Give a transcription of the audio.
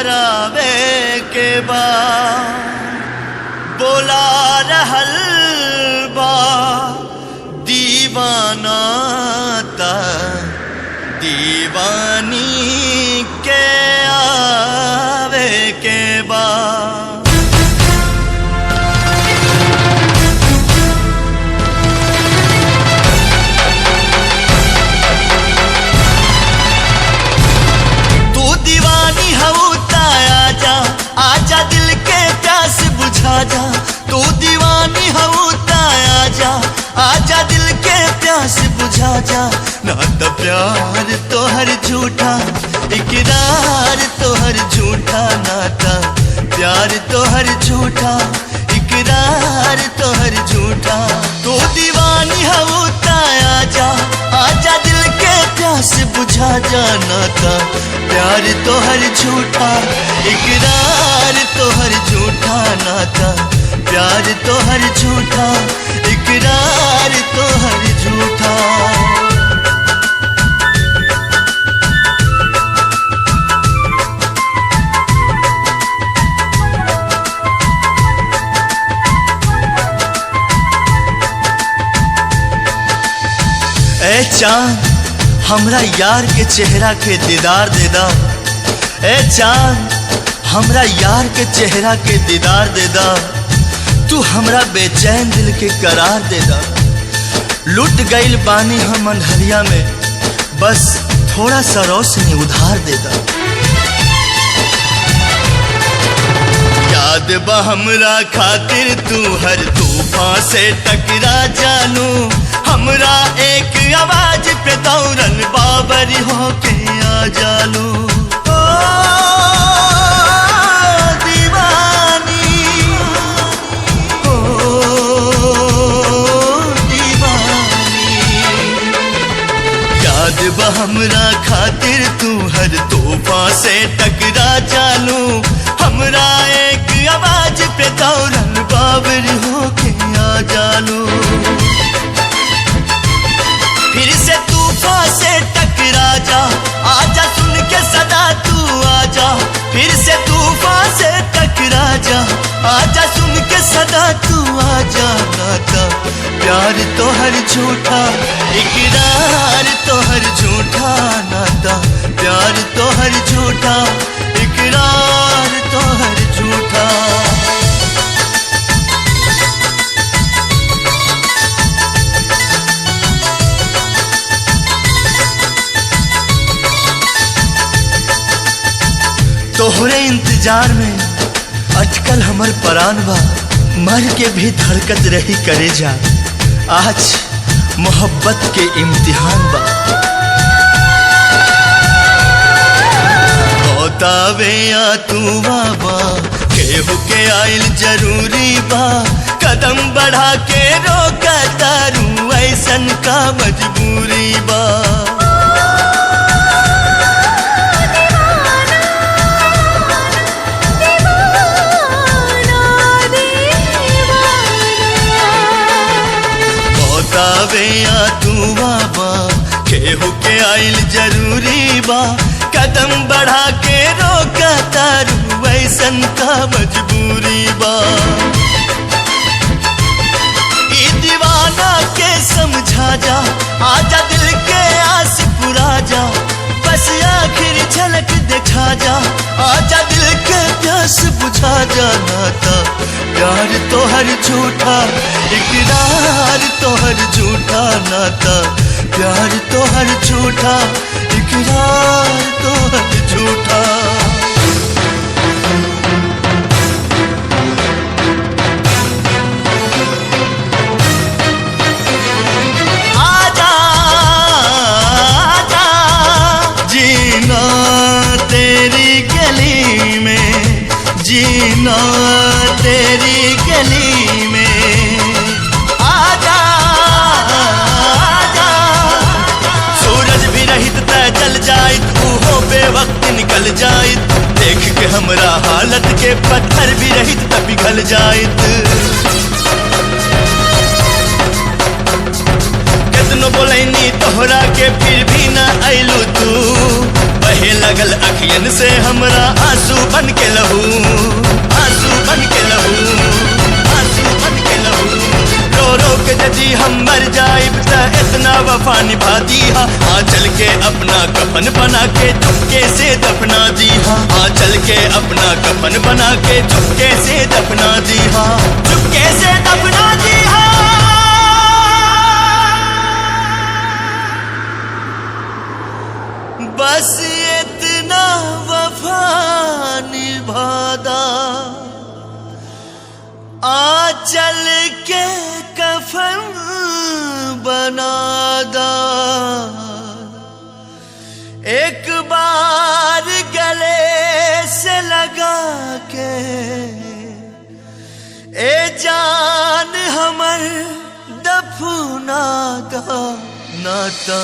करावे के बा बोला रहल बा दीवाना ता दीवानी के आवे के बा। आजा दिल के प्यास बुझा जा, तू दीवानी हो आजा, आजा दिल के प्यास बुझा जा। ना तो प्यार तो हर झूठा, इकरार तो हर झूठा, नाता प्यार तो हर झूठा, इकरार तो हर झूठा। तू दीवानी हो आजा, आजा दिल के प्यास बुझा जा। नाता प्यार तो हर झूठा, इकरार तो हर झूठा, नाता प्यार तो हर झूठा, इकरार तो हर झूठा। ए चांद हमरा यार के चेहरा के दीदार दे दा, ए चांद हमरा यार के चेहरा के दीदार दे दा। तू हमरा बेचैन दिल के करार दे दा। लुट गईल बानी हम अंधरिया में, बस थोड़ा सा रोशनी उधार दे दा। याद बा हमरा खातिर तू हर तूफान से टकरा जानू, हमरा एक आवाज पे दौड़न बाबरी होके आ जालू। ओ दीवानी, ओ दीवानी, याद बा हमरा खातिर तू हर तूफान से टकरा जानू, हमरा एक आवाज पे दौड़न बाबरी होके आ जालू। फिर से तूफान से टकरा जा, आजा सुन के सदा तू आजा। फिर से तूफान से टकरा जा, आजा सुन के सदा तू आजा। नाता प्यार तो हर झूठा, इकरार तो हर झूठा, नाता प्यार तो हर झूठा, इकरार तो हर झूठा। तोहरे इंतजार में अटकल हमर परान बा, मर के भी धड़कत रही करे जा। आज मोहब्बत के इम्तिहान बा। बतावे या तू बाबा केहू के आइल जरूरी बा, कदम बढ़ा के रोका तारू ऐसन का मजबूरी बा। बतावे या तू बाबा केहू के आइल जरूरी बा, कदम बढ़ा के रोका तारू ऐसन का मजबूरी बा। ई दीवाना के समझा जा, आजा दिल के आस पुरा जा। बस आखिर झलक दिखा जा, आजा दिल के प्यास बुझा जा। नाता प्यार तो हर झूठा, इकरार तो हर झूठा, नाता प्यार तो हर झूठा, इकरार तो हर झूठा। आजा आजा जीना तेरी गली में, जीना तेरी गली में। आजा आजा, सूरज भी रहित तय जल जाइत, ऊहो बेवक्त निकल जाइत। देख के हमरा हालत के पत्थर भी रहित त पिघल जाइत। कितनो बोलैनी तोहरा के फिर भी ना अइलू तू, बहे लागल अखियन से हमरा आंसू बन के लहू, आंसू बन के लहू, आंसू बन के लहू। रो रो के यदि हम मर जाइब त इतना वफा निभा दीहा, आंचल के अपना कफन बना के चुपके से दफना दीहा, आंचल के अपना कफन बना के चुपके से दफना दीहा, चुपके से दफना दीहा। बस इतना वफा निभादा, आंचल के कफन बनादा, एक बार गले से लगा के ए जान हमर दफना दा नाता।